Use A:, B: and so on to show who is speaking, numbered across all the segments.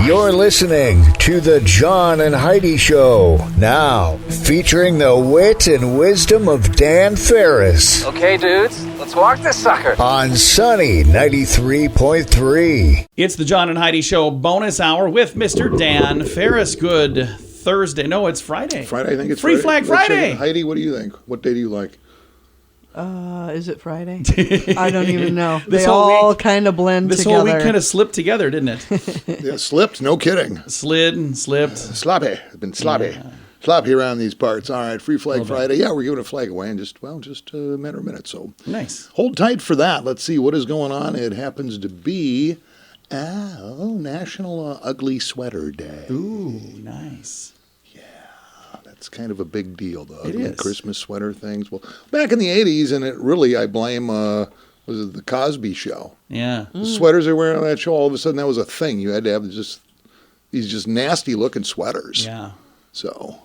A: You're listening to The John and Heidi Show. Now, featuring the wit and wisdom of Dan Ferris.
B: Okay, dudes, let's walk this sucker.
A: On Sunny 93.3.
C: It's the John and Heidi Show bonus hour with Mr. Dan Ferris. Good Thursday. No, it's Friday.
D: Friday, I think it's
C: Free
D: Friday.
C: Flag Friday.
D: Heidi, what do you think? What day do you like?
E: Is it Friday? I don't even know.
C: This
E: They
C: whole
E: all
C: week-
E: kind of blend
C: This
E: together.
C: whole week kind of slipped together, didn't it?
D: Yeah, slipped, no kidding.
C: Slid and slipped.
D: Sloppy. It's been sloppy.
C: Yeah.
D: Sloppy around these parts. All right, Free Flag Friday. Yeah, we're giving a flag away in just a matter of minutes. So
C: Nice.
D: hold tight for that. Let's see what is going on. It happens to be National Ugly Sweater Day.
C: Ooh, nice.
D: It's kind of a big deal, the
C: It
D: ugly
C: is.
D: Christmas sweater things. Well, back in the 80s, and it really, I blame, was it the Cosby Show?
C: Yeah.
D: The sweaters they were wearing on that show, all of a sudden that was a thing. You had to have these just nasty looking sweaters.
C: Yeah.
D: So,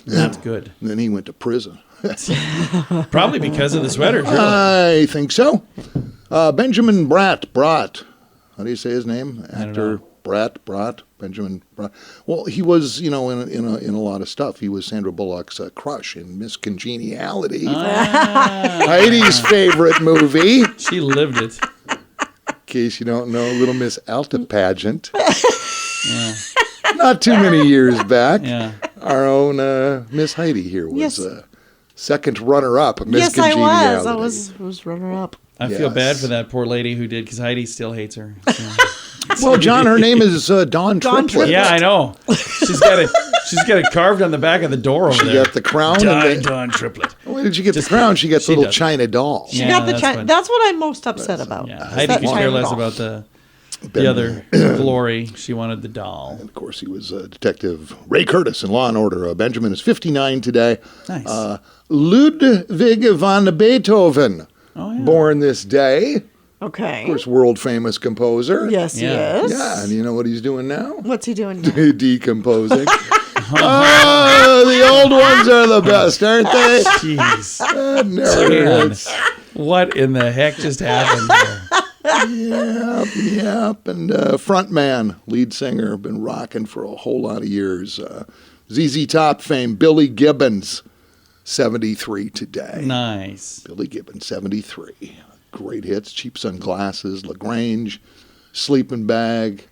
C: That's good.
D: And then he went to prison.
C: Probably because of the sweaters, really.
D: I think so. Benjamin Bratt. How do you say his name?
C: I don't
D: Actor
C: know.
D: Benjamin Bratt. Well, he was, in a lot of stuff. He was Sandra Bullock's crush in Miss Congeniality, Heidi's favorite movie.
C: She lived it.
D: In case you don't know, Little Miss Alta pageant.
C: Yeah.
D: Not too many years back.
C: Yeah.
D: Our own Miss Heidi here was
E: Yes.
D: second runner-up of Miss
E: yes, I
D: Congeniality.
E: was. I was runner-up.
C: I feel
D: Yes.
C: bad for that poor lady who did, because Heidi still hates her. So.
D: Well, John, her name is Dawn Triplet.
E: Triplet.
C: Yeah, I know. She's got it carved on the back of the door over
D: She
C: there.
D: got the crown.
C: Dawn Triplet.
D: Where did she get the crown? She got the
C: she
D: little
C: does.
D: China doll.
E: She
C: Yeah,
E: got the
C: that's
E: China.
C: what-
E: That's what I'm most upset about.
C: Yeah,
E: is
C: Heidi
E: that
C: could care
E: China
C: less
E: doll.
C: about the other glory. She wanted the doll.
D: Of course, he was Detective Ray Curtis in Law & Order. Benjamin is 59 today.
C: Nice.
D: Ludwig van Beethoven,
C: Oh, yeah.
D: born this day.
E: Okay.
D: Of course, world-famous composer.
E: Yes,
C: Yeah.
E: yes.
D: Yeah, and you know what he's doing now?
E: What's he doing now?
D: Decomposing. The old ones are the best, aren't they?
C: Jeez.
D: That never
C: Man,
D: hurts.
C: what in the heck just happened there?
D: Yep. And frontman, lead singer, been rocking for a whole lot of years. ZZ Top fame, Billy Gibbons, 73 today.
C: Nice.
D: Billy Gibbons, 73. Great hits, Cheap Sunglasses, LaGrange, Sleeping Bag,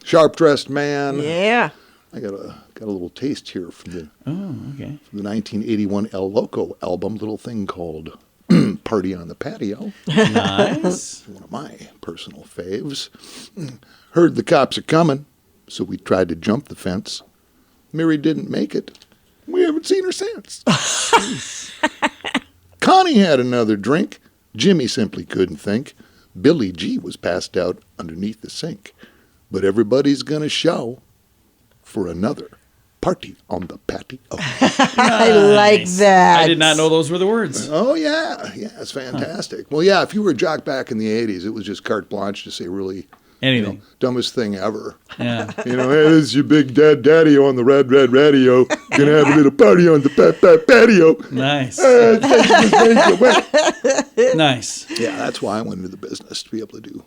D: Sharp Dressed Man.
E: Yeah.
D: I got a little taste here from the
C: Oh, okay.
D: 1981 El Loco album, little thing called Party on the Patio.
C: Nice.
D: One of my personal faves. Heard the cops are coming, so we tried to jump the fence. Mary didn't make it. We haven't seen her since. Connie had another drink. Jimmy simply couldn't think. Billy G was passed out underneath the sink. But everybody's going to show for another party on the patio.
E: I like
C: Nice.
E: that.
C: I did not know those were the words.
D: Oh, yeah. Yeah, it's fantastic. Well, yeah, if you were a jock back in the 80s, it was just carte blanche to say really
C: Anything.
D: dumbest thing ever.
C: Yeah.
D: Hey, this is your big daddy on the red radio. Gonna have a little party on the patio.
C: Nice. Nice.
D: Yeah, that's why I went into the business, to be able to do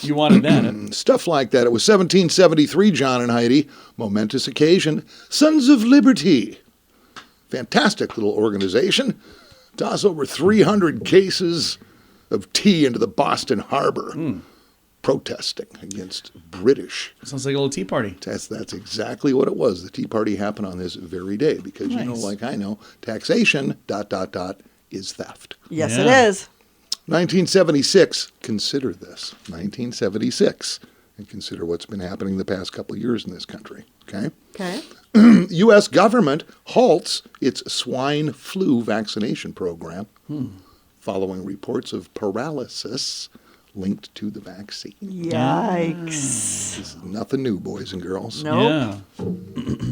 C: You wanted that.
D: stuff like that. It was 1773, John and Heidi. Momentous occasion. Sons of Liberty. Fantastic little organization. Toss over 300 cases of tea into the Boston Harbor. Protesting against British.
C: Sounds like a little tea party.
D: That's exactly what it was. The Tea Party happened on this very day because,
C: Nice.
D: like I know, taxation, ... is theft.
E: Yes,
C: Yeah.
E: it is.
D: 1976, consider this. 1976. And consider what's been happening the past couple of years in this country. Okay?
E: Okay.
D: U.S. government halts its swine flu vaccination program following reports of paralysis linked to the vaccine.
E: Yikes.
D: This is nothing new, boys and girls.
E: Nope.
C: Yeah.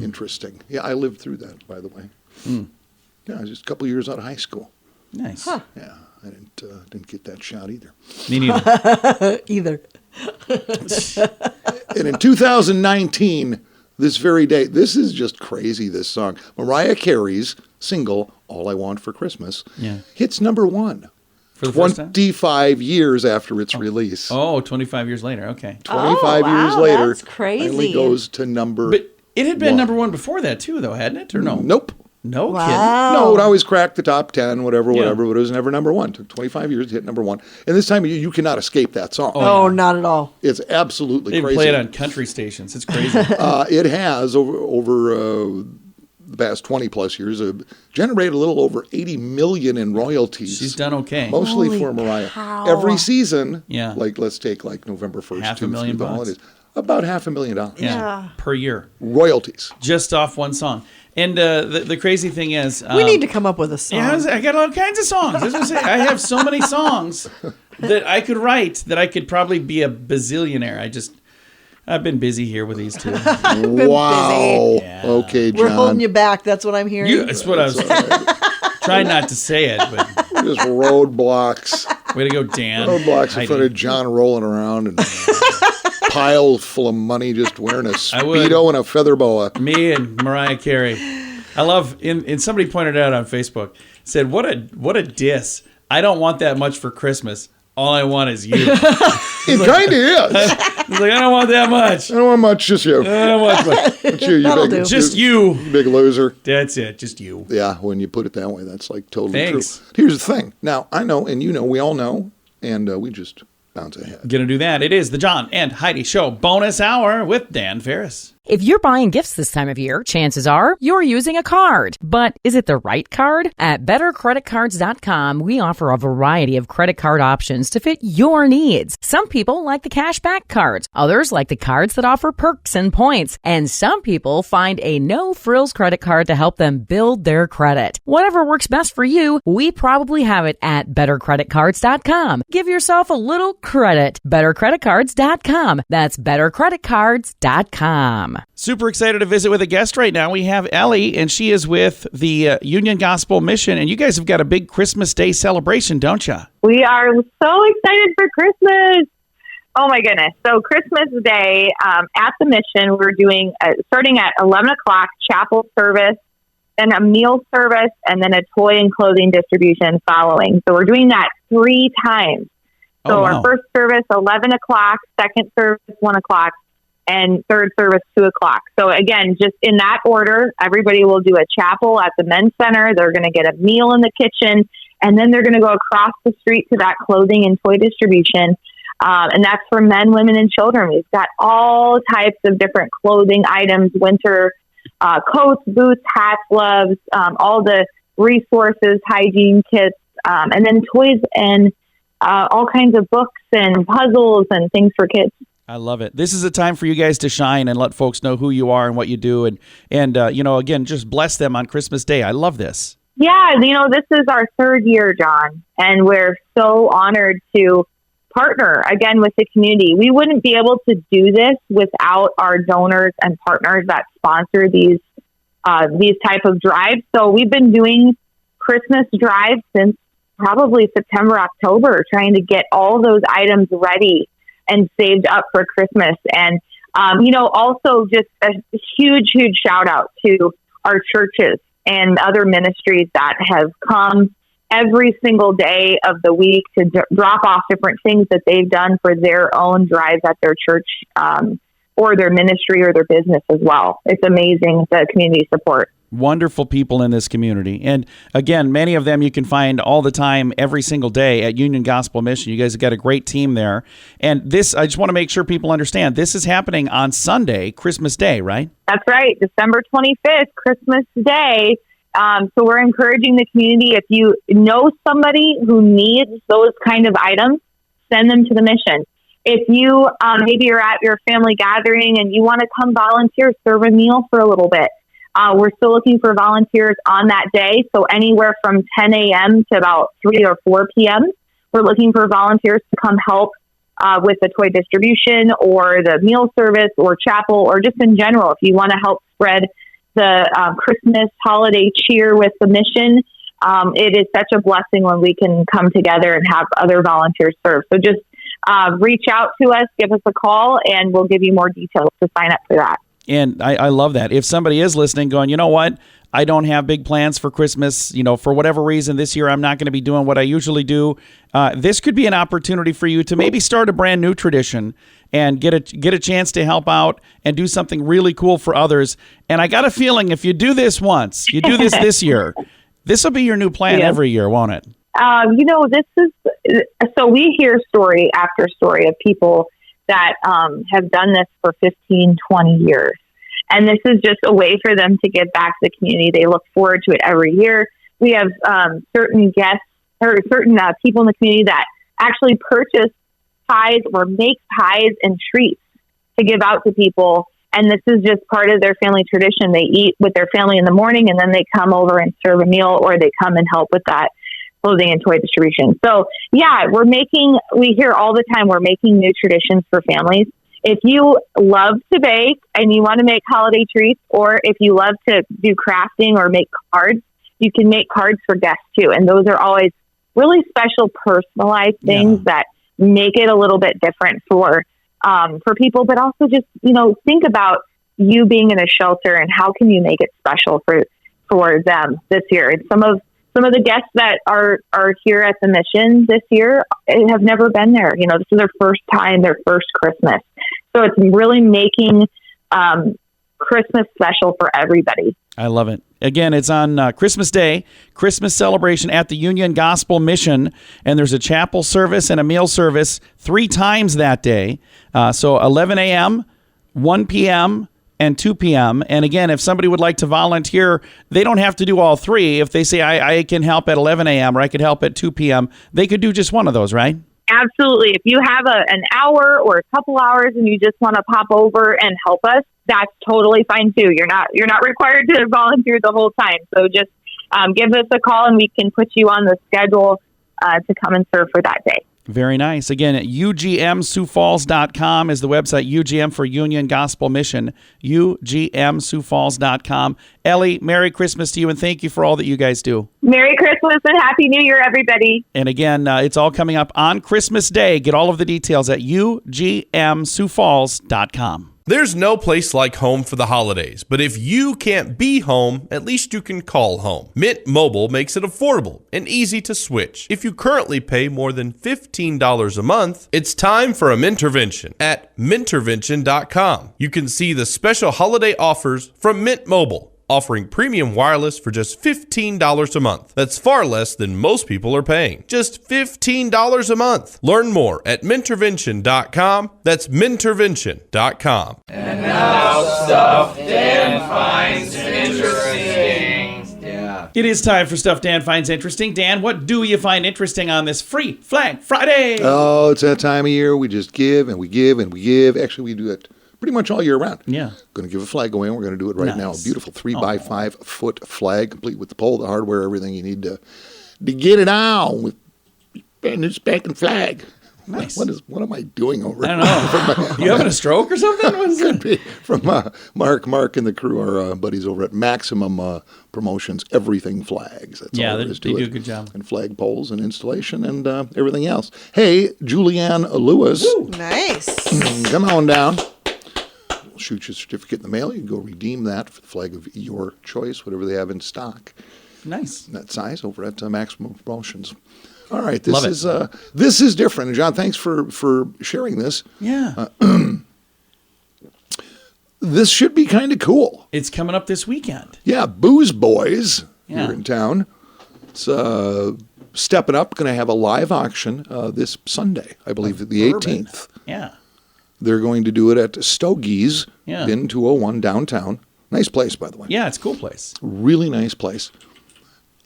D: Interesting. Yeah, I lived through that, by the way. Yeah, I was just a couple years out of high school.
C: Nice.
D: Yeah, I didn't get that shot either.
C: Me neither.
E: Either.
D: And in 2019, this very day, this is just crazy, this song. Mariah Carey's single, All I Want for Christmas,
C: Yeah.
D: hits number 1
C: For the first time?
D: 25 years after its release.
C: Oh, 25 years later. Okay.
D: 25 years
E: wow,
D: later,
E: that's crazy.
D: finally goes to number
C: But it had been
D: one.
C: number one before that, too, though, hadn't it? Or no?
D: Nope.
C: No
E: Wow.
C: kidding.
D: No, it always cracked the top 10, whatever,
C: Yeah.
D: but it was never number one. It took 25 years to hit number one. And this time, you cannot escape that song.
E: Oh, not at all.
D: It's absolutely
C: They
D: crazy.
C: play it on country stations. It's crazy.
D: It has, over the past 20-plus years, generated a little over $80 million in royalties.
C: She's done okay.
D: Mostly
E: Holy
D: for Mariah.
E: cow.
D: Every season,
C: Yeah.
D: let's take November 1st,
C: $500,000
D: through the holidays, about $500,000.
E: Yeah.
C: Per year.
D: Royalties.
C: Just off one song. And the crazy thing is...
E: We need to come up with a song.
C: Yeah, I got all kinds of songs. As I say, I have so many songs that I could write that I could probably be a bazillionaire. I've been busy here with these two.
D: Wow.
C: Yeah.
D: Okay, John.
E: We're holding you back. That's what I'm hearing.
C: That's what I was trying not to say it, but
D: Just roadblocks.
C: way to go, Dan.
D: Roadblocks in
C: Heidi.
D: front of John rolling around and pile full of money just wearing a
C: I would.
D: Speedo and a feather boa.
C: Me and Mariah Carey. I love, and somebody pointed out on Facebook, said, what a diss. I don't want that much for Christmas. All I want is you.
D: It kind of is.
C: He's like, I don't want that much.
D: I don't want much, just you.
C: I don't want much.
D: Just you,
E: That'll
D: big,
E: do.
C: Just you.
D: big loser.
C: That's it. Just you.
D: Yeah, when you put it that way, that's like totally
C: Thanks.
D: true. Here's the thing. Now, I know, and you know, we all know, and we just bounce ahead.
C: Gonna do that. It is the John and Heidi Show bonus hour with Dan Ferris.
F: If you're buying gifts this time of year, chances are you're using a card. But is it the right card? At BetterCreditCards.com, we offer a variety of credit card options to fit your needs. Some people like the cashback cards. Others like the cards that offer perks and points. And some people find a no-frills credit card to help them build their credit. Whatever works best for you, we probably have it at BetterCreditCards.com. Give yourself a little credit. BetterCreditCards.com. That's BetterCreditCards.com.
C: Super excited to visit with a guest right now. We have Ellie, and she is with the Union Gospel Mission, and you guys have got a big Christmas Day celebration, don't you?
G: We are so excited for Christmas. Oh, my goodness. So Christmas Day at the mission, we're doing, starting at 11 o'clock, chapel service, then a meal service, and then a toy and clothing distribution following. So we're doing that 3 times. So
C: Oh, wow.
G: our first service, 11 o'clock, second service, 1 o'clock, and third service, 2 o'clock. So again, just in that order, everybody will do a chapel at the men's center. They're going to get a meal in the kitchen, and then they're going to go across the street to that clothing and toy distribution. And that's for men, women, and children. We've got all types of different clothing items, winter coats, boots, hats, gloves, all the resources, hygiene kits, and then toys and all kinds of books and puzzles and things for kids.
C: I love it. This is a time for you guys to shine and let folks know who you are and what you do. And again, just bless them on Christmas Day. I love this.
G: Yeah, this is our 3rd year, John, and we're so honored to partner again with the community. We wouldn't be able to do this without our donors and partners that sponsor these type of drives. So we've been doing Christmas drives since probably September, October, trying to get all those items ready and saved up for Christmas. And, also just a huge, huge shout out to our churches and other ministries that have come every single day of the week to drop off different things that they've done for their own drives at their church or their ministry or their business as well. It's amazing, the community support.
C: Wonderful people in this community. And again, many of them you can find all the time, every single day at Union Gospel Mission. You guys have got a great team there. And this, I just want to make sure people understand, this is happening on Sunday, Christmas Day, right?
G: That's right. December 25th, Christmas Day. So we're encouraging the community, if you know somebody who needs those kind of items, send them to the mission. If you, maybe you're at your family gathering and you want to come volunteer, serve a meal for a little bit. We're still looking for volunteers on that day. So anywhere from 10 a.m. to about 3 or 4 p.m., we're looking for volunteers to come help with the toy distribution or the meal service or chapel or just in general. If you want to help spread the Christmas holiday cheer with the mission, it is such a blessing when we can come together and have other volunteers serve. So just reach out to us, give us a call, and we'll give you more details to sign up for that.
C: And I love that. If somebody is listening going, you know what? I don't have big plans for Christmas. For whatever reason this year, I'm not going to be doing what I usually do. This could be an opportunity for you to maybe start a brand new tradition and get a chance to help out and do something really cool for others. And I got a feeling if you do this once, you do this year, this will be your new plan every year, won't it?
G: This is, so we hear story after story of people that have done this for 15, 20 years. And this is just a way for them to give back to the community. They look forward to it every year. We have certain guests or certain people in the community that actually purchase pies or make pies and treats to give out to people. And this is just part of their family tradition. They eat with their family in the morning, and then they come over and serve a meal, or they come and help with that clothing and toy distribution. So yeah, we hear all the time, we're making new traditions for families. If you love to bake and you want to make holiday treats, or if you love to do crafting or make cards, you can make cards for guests too. And those are always really special, personalized things that make it a little bit different for people, but also just, think about you being in a shelter and how can you make it special for them this year. And some of the guests that are here at the mission this year have never been there. This is their first time, their first Christmas. So it's really making Christmas special for everybody.
C: I love it. Again, it's on Christmas Day, Christmas celebration at the Union Gospel Mission, and there's a chapel service and a meal service 3 times that day. So 11 a.m., 1 p.m., and 2 p.m. And again, if somebody would like to volunteer, they don't have to do all 3. If they say, I can help at 11 a.m. or I could help at 2 p.m., they could do just one of those, right?
G: Absolutely. If you have an hour or a couple hours and you just want to pop over and help us, that's totally fine too. You're not required to volunteer the whole time. So just give us a call and we can put you on the schedule to come and serve for that day.
C: Very nice. Again, UGMSiouxFalls.com is the website, UGM for Union Gospel Mission, UGMSiouxFalls.com. Ellie, Merry Christmas to you, and thank you for all that you guys do.
G: Merry Christmas and Happy New Year, everybody.
C: And again, it's all coming up on Christmas Day. Get all of the details at UGMSiouxFalls.com.
H: There's no place like home for the holidays, but if you can't be home, at least you can call home. Mint Mobile makes it affordable and easy to switch. If you currently pay more than $15 a month, it's time for a Mintervention at Mintervention.com. You can see the special holiday offers from Mint Mobile, offering premium wireless for just $15 a month. That's far less than most people are paying. Just $15 a month. Learn more at Mintervention.com. That's Mintervention.com.
B: And now stuff Dan finds interesting. Yeah.
C: It is time for Stuff Dan Finds Interesting. Dan, what do you find interesting on this Free Flag Friday?
D: Oh, it's that time of year. We just give and we give and we give. Actually, we do it pretty much all year round.
C: Yeah.
D: Going to give a flag away, and we're going to do it right now. A beautiful 3x5 foot flag, complete with the pole, the hardware, everything you need to get it on with a spanking flag.
C: Nice.
D: What am I doing over
C: I don't know. You having a stroke or something? What is
D: it? From Mark and the crew, our buddies over at Maximum Promotions, everything flags. That's all there is to
C: they do
D: it.
C: a good job.
D: And flag poles and installation and everything else. Hey, Julianne Lewis.
E: Ooh, nice.
D: Come on down. We'll shoot you a certificate in the mail. You can go redeem that for the flag of your choice, whatever they have in stock.
C: Nice.
D: That size over at Maximum Promotions. All right, this is different. John, thanks for sharing this.
C: Yeah.
D: This should be kind of cool.
C: It's coming up this weekend.
D: Yeah, Booze Boys here in town. It's stepping up. Going to have a live auction this Sunday, I believe, the 18th.
C: Yeah.
D: They're going to do it at Stogie's
C: in
D: 201 downtown. Nice place, by the way.
C: Yeah, it's a cool place.
D: Really nice place.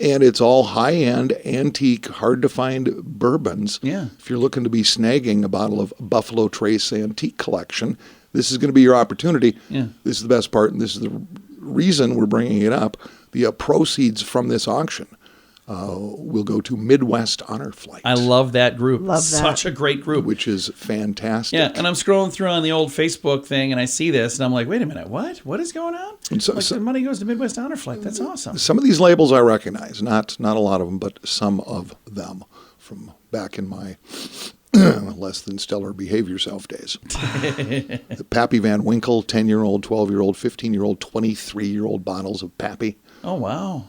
D: And it's all high-end, antique, hard-to-find bourbons.
C: Yeah.
D: If you're looking to be snagging a bottle of Buffalo Trace Antique Collection, this is going to be your opportunity.
C: Yeah.
D: This is the best part, and this is the reason we're bringing it up. The proceeds from this auction will go to Midwest Honor Flight.
C: I love that group.
E: Love that.
C: Such a great group.
D: Which is fantastic.
C: Yeah, and I'm scrolling through on the old Facebook thing, and I see this, and I'm like, wait a minute, what? What is going on?
D: And so,
C: the money goes to Midwest Honor Flight. That's awesome.
D: Some of these labels I recognize, not a lot of them, but some of them from back in my less than stellar behave yourself days. The Pappy Van Winkle, 10-year-old, 12-year-old, 15-year-old, 23-year-old bottles of Pappy.
C: Oh, wow.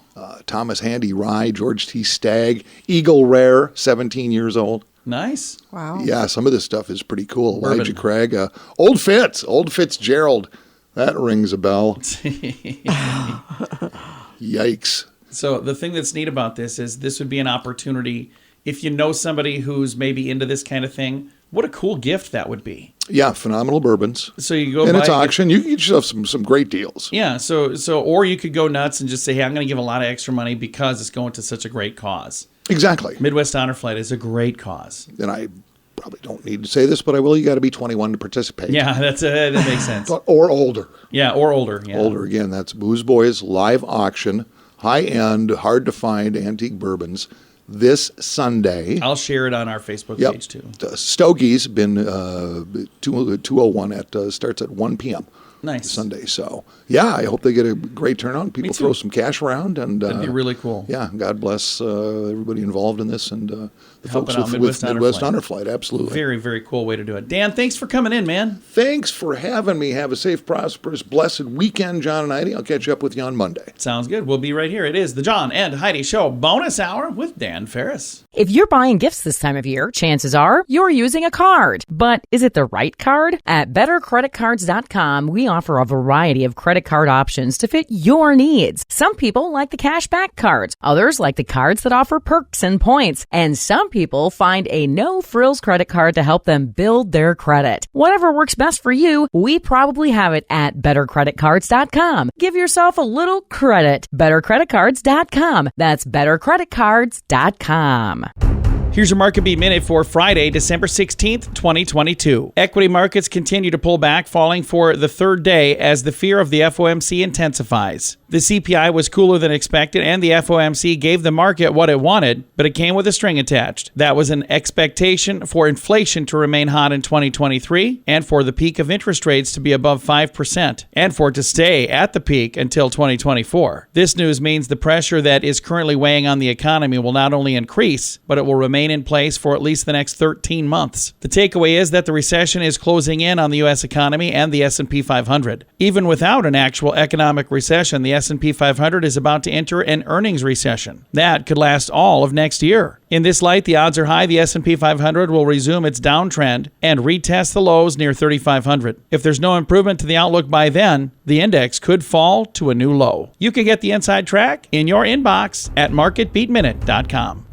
D: Thomas Handy Rye, George T. Stagg, Eagle Rare, 17 years old.
C: Nice.
E: Wow.
D: Yeah, some of this stuff is pretty cool.
C: Bourbon.
D: Elijah Craig, Old Fitzgerald. That rings a bell. Yikes.
C: So the thing that's neat about this is this would be an opportunity if you know somebody who's maybe into this kind of thing. What a cool gift that would be.
D: Yeah, phenomenal bourbons.
C: So you go
D: and
C: buy
D: it's auction. You can get yourself some great deals.
C: Yeah, so or you could go nuts and just say, hey, I'm going to give a lot of extra money because it's going to such a great cause.
D: Exactly.
C: Midwest Honor Flight is a great cause.
D: And I probably don't need to say this, but I will. You got to be 21 to participate.
C: Yeah, that makes sense.
D: Or older.
C: Yeah, or older. Yeah.
D: Older, again. That's Booze Boys live auction, high-end, hard-to-find antique bourbons this Sunday.
C: I'll share it on our Facebook page, too.
D: Stogie's been 201 starts at 1 p.m.
C: Nice.
D: Sunday. So, yeah, I hope they get a great turnout. People throw some cash around. And
C: that'd be really cool.
D: Yeah, God bless everybody involved in this and the folks
C: out
D: with Midwest Honor Flight. Absolutely.
C: Very, very cool way to do it. Dan, thanks for coming in, man.
D: Thanks for having me. Have a safe, prosperous, blessed weekend, John and Heidi. I'll catch up with you on Monday.
C: Sounds good. We'll be right here. It is the John and Heidi Show bonus hour with Dan Ferris.
F: If you're buying gifts this time of year, chances are you're using a card. But is it the right card? At bettercreditcards.com, we offer a variety of credit card options to fit your needs. Some people like the cashback cards. Others like the cards that offer perks and points. And some people find a no-frills credit card to help them build their credit. Whatever works best for you, we probably have it at bettercreditcards.com. Give yourself a little credit. bettercreditcards.com. That's bettercreditcards.com.
C: Here's your Market Beat Minute for Friday, December 16th, 2022. Equity markets continue to pull back, falling for the third day as the fear of the FOMC intensifies. The CPI was cooler than expected, and the FOMC gave the market what it wanted, but it came with a string attached. That was an expectation for inflation to remain hot in 2023, and for the peak of interest rates to be above 5%, and for it to stay at the peak until 2024. This news means the pressure that is currently weighing on the economy will not only increase, but it will remain in place for at least the next 13 months. The takeaway is that the recession is closing in on the U.S. economy and the S&P 500. Even without an actual economic recession, the S&P 500 is about to enter an earnings recession. That could last all of next year. In this light, the odds are high the S&P 500 will resume its downtrend and retest the lows near 3,500. If there's no improvement to the outlook by then, the index could fall to a new low. You can get the inside track in your inbox at marketbeatminute.com.